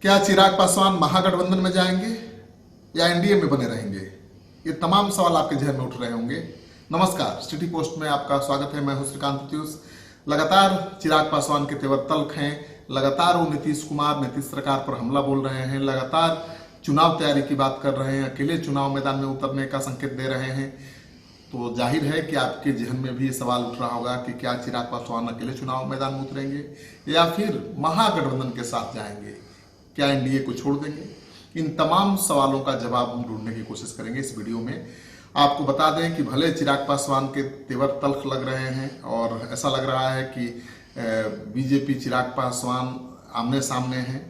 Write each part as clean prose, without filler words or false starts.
क्या चिराग पासवान महागठबंधन में जाएंगे या एनडीए में बने रहेंगे? ये तमाम सवाल आपके जहन में उठ रहे होंगे। नमस्कार, सिटी पोस्ट में आपका स्वागत है। मैं हूं श्रीकांत प्रत्युष। लगातार चिराग पासवान के तेवर तल्ख हैं। लगातार वो नीतीश सरकार पर हमला बोल रहे हैं। लगातार चुनाव तैयारी की बात कर रहे हैं। अकेले चुनाव मैदान में उतरने का संकेत दे रहे हैं। तो जाहिर है कि आपके जहन में भी ये सवाल उठ रहा होगा कि क्या चिराग पासवान अकेले चुनाव मैदान में उतरेंगे या फिर महागठबंधन के साथ जाएंगे, क्या एनडीए को छोड़ देंगे? इन तमाम सवालों का जवाब हम ढूंढने की कोशिश करेंगे इस वीडियो में। आपको बता दें कि भले चिराग पासवान के तेवर तल्ख लग रहे हैं और ऐसा लग रहा है कि बीजेपी चिराग पासवान आमने सामने हैं।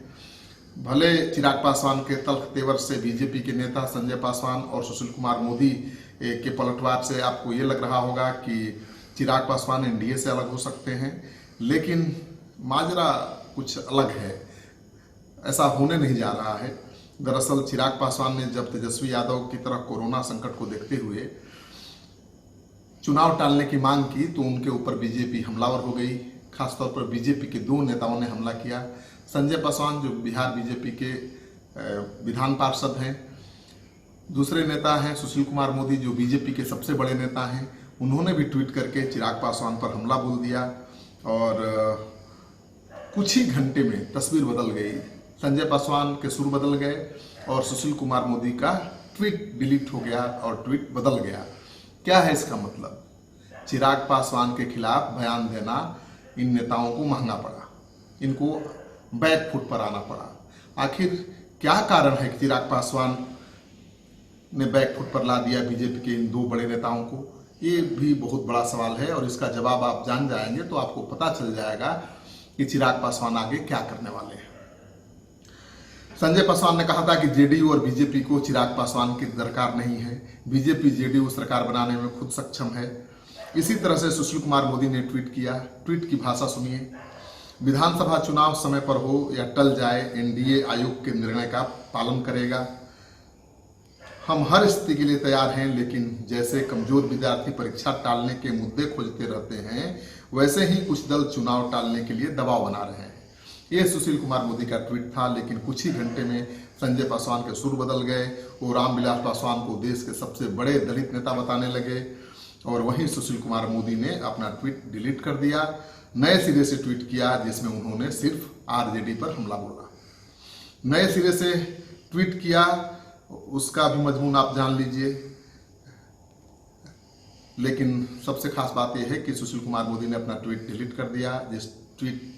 भले चिराग पासवान के तल्ख तेवर से बीजेपी के नेता संजय पासवान और सुशील कुमार मोदी के पलटवार से आपको ये लग रहा होगा कि चिराग पासवान एनडीए से अलग हो सकते हैं, लेकिन माजरा कुछ अलग है। ऐसा होने नहीं जा रहा है। दरअसल चिराग पासवान ने जब तेजस्वी यादव की तरह कोरोना संकट को देखते हुए चुनाव टालने की मांग की तो उनके ऊपर बीजेपी हमलावर हो गई। खासतौर पर बीजेपी के दो नेताओं ने हमला किया। संजय पासवान जो बिहार बीजेपी के विधान पार्षद हैं, दूसरे नेता हैं सुशील कुमार मोदी जो बीजेपी के सबसे बड़े नेता हैं। उन्होंने भी ट्वीट करके चिराग पासवान पर हमला बोल दिया और कुछ ही घंटे में तस्वीर बदल गई। संजय पासवान के सुर बदल गए और सुशील कुमार मोदी का ट्वीट डिलीट हो गया और ट्वीट बदल गया। क्या है इसका मतलब? चिराग पासवान के खिलाफ बयान देना इन नेताओं को महंगा पड़ा, इनको बैक फुट पर आना पड़ा। आखिर क्या कारण है कि चिराग पासवान ने बैक फुट पर ला दिया बीजेपी के इन दो बड़े नेताओं को? ये भी बहुत बड़ा सवाल है और इसका जवाब आप जान जाएंगे तो आपको पता चल जाएगा कि चिराग पासवान आगे क्या करने वाले हैं। संजय पासवान ने कहा था कि जेडीयू और बीजेपी को चिराग पासवान की दरकार नहीं है। बीजेपी जेडीयू सरकार बनाने में खुद सक्षम है। इसी तरह से सुशील कुमार मोदी ने ट्वीट किया। ट्वीट की भाषा सुनिए। विधानसभा चुनाव समय पर हो या टल जाए, एनडीए आयोग के निर्णय का पालन करेगा। हम हर स्थिति के लिए तैयार हैं, लेकिन जैसे कमजोर विद्यार्थी परीक्षा टालने के मुद्दे खोजते रहते हैं, वैसे ही कुछ दल चुनाव टालने के लिए दबाव बना रहे हैं। ये सुशील कुमार मोदी का ट्वीट था, लेकिन कुछ ही घंटे में संजय पासवान के सुर बदल गए। वो रामविलास पासवान को देश के सबसे बड़े दलित नेता बताने लगे और वहीं सुशील कुमार मोदी ने अपना ट्वीट डिलीट कर दिया, नए सिरे से ट्वीट किया जिसमें उन्होंने सिर्फ आरजेडी पर हमला बोला। नए सिरे से ट्वीट किया, उसका भी मजमून आप जान लीजिए। लेकिन सबसे खास बात यह है कि सुशील कुमार मोदी ने अपना ट्वीट डिलीट कर दिया, जिस ट्वीट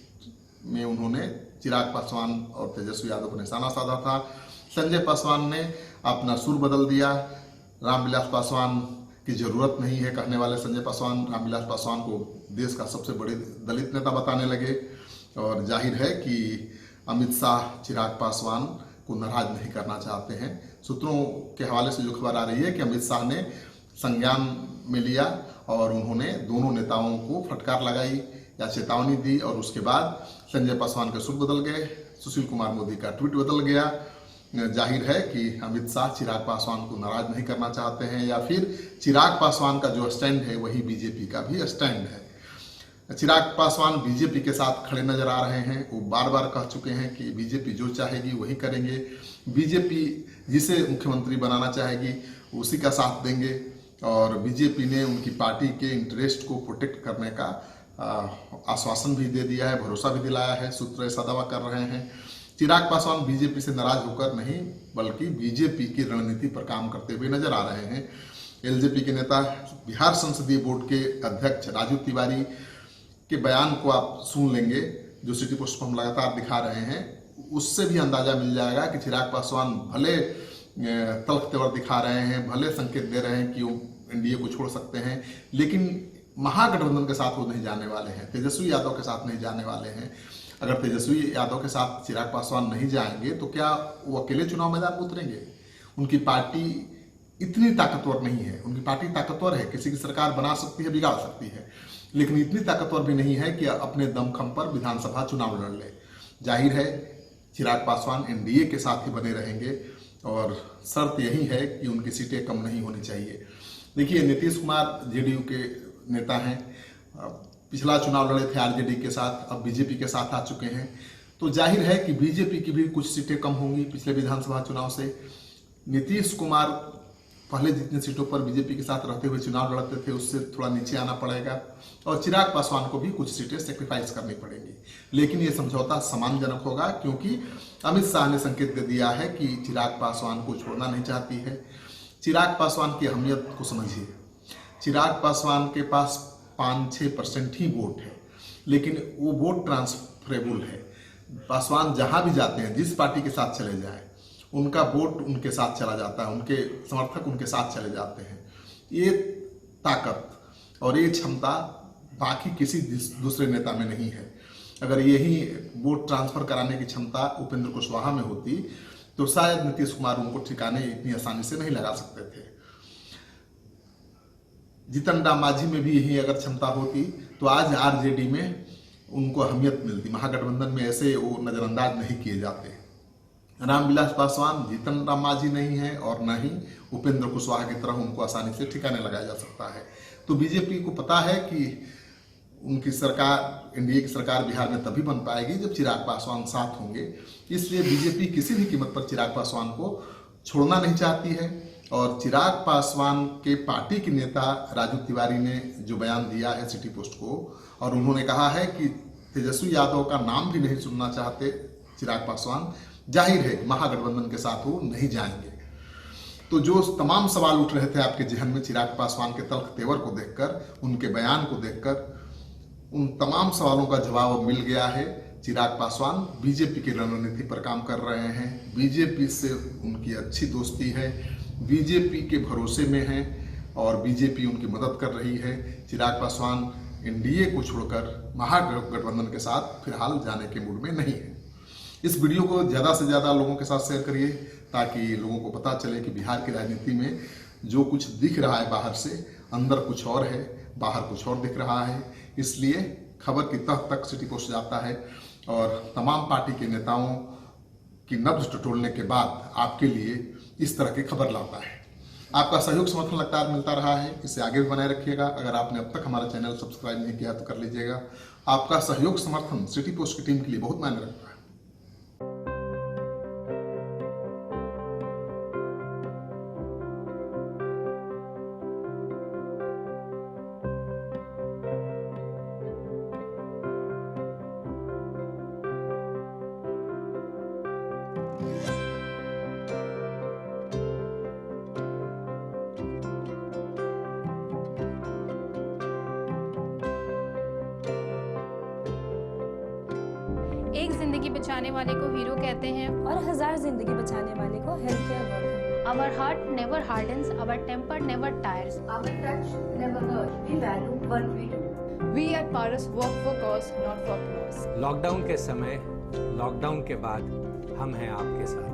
में उन्होंने चिराग पासवान और तेजस्वी यादव को निशाना साधा था। संजय पासवान ने अपना सुर बदल दिया। रामविलास पासवान की जरूरत नहीं है कहने वाले संजय पासवान रामविलास पासवान को देश का सबसे बड़े दलित नेता बताने लगे और जाहिर है कि अमित शाह चिराग पासवान को नाराज नहीं करना चाहते हैं। सूत्रों के हवाले से जो खबर आ रही है कि अमित शाह ने संज्ञान में लिया और उन्होंने दोनों नेताओं को फटकार लगाई या चेतावनी दी और उसके बाद संजय पासवान के सुर बदल गए, सुशील कुमार मोदी का ट्वीट बदल गया। जाहिर है कि अमित शाह चिराग पासवान को नाराज नहीं करना चाहते हैं या फिर चिराग पासवान का जो स्टैंड है वही बीजेपी का भी स्टैंड है। चिराग पासवान बीजेपी के साथ खड़े नजर आ रहे हैं। वो बार बार कह चुके हैं कि बीजेपी जो चाहेगी वही करेंगे। बीजेपी जिसे मुख्यमंत्री बनाना चाहेगी उसी का साथ देंगे और बीजेपी ने उनकी पार्टी के इंटरेस्ट को प्रोटेक्ट करने का आश्वासन भी दे दिया है, भरोसा भी दिलाया है। सूत्र ऐसा दावा कर रहे हैं। चिराग पासवान बीजेपी से नाराज होकर नहीं बल्कि बीजेपी की रणनीति पर काम करते हुए नजर आ रहे हैं। एलजेपी के नेता बिहार संसदीय बोर्ड के अध्यक्ष राजू तिवारी के बयान को आप सुन लेंगे जो सिटी पोस्ट पर हम लगातार दिखा रहे हैं। उससे भी अंदाजा मिल जाएगा कि चिराग पासवान भले तल्ख तेवर दिखा रहे हैं, भले संकेत दे रहे हैं कि वो एनडीए को छोड़ सकते हैं, लेकिन महागठबंधन के साथ वो नहीं जाने वाले हैं, तेजस्वी यादव के साथ नहीं जाने वाले हैं। अगर तेजस्वी यादव के साथ चिराग पासवान नहीं जाएंगे तो क्या वो अकेले चुनाव मैदान में उतरेंगे? उनकी पार्टी इतनी ताकतवर नहीं है। उनकी पार्टी ताकतवर है, किसी की सरकार बना सकती है, बिगाड़ सकती है, लेकिन इतनी ताकतवर भी नहीं है कि अपने दमखम पर विधानसभा चुनाव लड़ ले। जाहिर है चिराग पासवान एनडीए के साथ ही बने रहेंगे और शर्त यही है कि उनकी सीटें कम नहीं होनी चाहिए। देखिए, नीतीश कुमार जेडीयू के नेता हैं, पिछला चुनाव लड़े थे आरजेडी के साथ, अब बीजेपी के साथ आ चुके हैं। तो जाहिर है कि बीजेपी की भी कुछ सीटें कम होंगी पिछले विधानसभा चुनाव से। नीतीश कुमार पहले जितनी सीटों पर बीजेपी के साथ रहते हुए चुनाव लड़ते थे उससे थोड़ा नीचे आना पड़ेगा, और चिराग पासवान को भी कुछ सीटें सेक्रीफाइस करनी पड़ेंगी। लेकिन ये समझौता सम्मानजनक होगा, क्योंकि अमित शाह ने संकेत दे दिया है कि चिराग पासवान को छोड़ना नहीं चाहती है। चिराग पासवान की अहमियत को समझिए। चिराग पासवान के पास 5-6% ही वोट है, लेकिन वो वोट ट्रांसफरेबल है। पासवान जहां भी जाते हैं, जिस पार्टी के साथ चले जाए, उनका वोट उनके साथ चला जाता है, उनके समर्थक उनके साथ चले जाते हैं। ये ताकत और ये क्षमता बाकी किसी दूसरे नेता में नहीं है। अगर यही वोट ट्रांसफर कराने की क्षमता उपेंद्र कुशवाहा में होती तो शायद नीतीश कुमार उनको ठिकाने इतनी आसानी से नहीं लगा सकते थे। जीतन राम मांझी में भी यही अगर क्षमता होती तो आज आरजेडी में उनको अहमियत मिलती। महागठबंधन में ऐसे वो नजरअंदाज नहीं किए जाते। रामविलास पासवान जीतन राम मांझी नहीं है, और न ही उपेंद्र कुशवाहा की तरह उनको आसानी से ठिकाने लगाया जा सकता है। तो बीजेपी को पता है कि उनकी सरकार, एनडीए की सरकार बिहार में तभी बन पाएगी जब चिराग पासवान साथ होंगे। इसलिए बीजेपी किसी भी कीमत पर चिराग पासवान को छोड़ना नहीं चाहती है। और चिराग पासवान के पार्टी के नेता राजू तिवारी ने जो बयान दिया है सिटी पोस्ट को, और उन्होंने कहा है कि तेजस्वी यादव का नाम भी नहीं सुनना चाहते चिराग पासवान, जाहिर है महागठबंधन के साथ वो नहीं जाएंगे। तो जो तमाम सवाल उठ रहे थे आपके जहन में चिराग पासवान के तल्ख तेवर को देखकर, उनके बयान को देखकर, उन तमाम सवालों का जवाब मिल गया है। चिराग पासवान बीजेपी की रणनीति पर काम कर रहे हैं। बीजेपी से उनकी अच्छी दोस्ती है, बीजेपी के भरोसे में है, और बीजेपी उनकी मदद कर रही है। चिराग पासवान एनडीए को छोड़कर महागठबंधन के साथ फिलहाल जाने के मूड में नहीं है। इस वीडियो को ज़्यादा से ज़्यादा लोगों के साथ शेयर करिए, ताकि लोगों को पता चले कि बिहार की राजनीति में जो कुछ दिख रहा है बाहर से, अंदर कुछ और है, बाहर कुछ और दिख रहा है। इसलिए खबर की तह तक सिटी पोस्ट जाता है, और तमाम पार्टी के नेताओं की नब्ज टटोलने के बाद आपके लिए इस तरह की खबर लाता है। आपका सहयोग समर्थन लगातार मिलता रहा है, इसे आगे भी बनाए रखिएगा। अगर आपने अब तक हमारा चैनल सब्सक्राइब नहीं किया तो कर लीजिएगा। आपका सहयोग समर्थन सिटी पोस्ट की टीम के लिए बहुत मायने रखता है। एक जिंदगी बचाने वाले को हीरो कहते हैं, और 1000 जिंदगी बचाने वाले को health care worker. Our heart never hardens, our temper never tires. Our touch never hurt. We value what we do. We at Paras work for cause, not for applause. Lockdown के समय, lockdown के बाद हम हैं आपके साथ।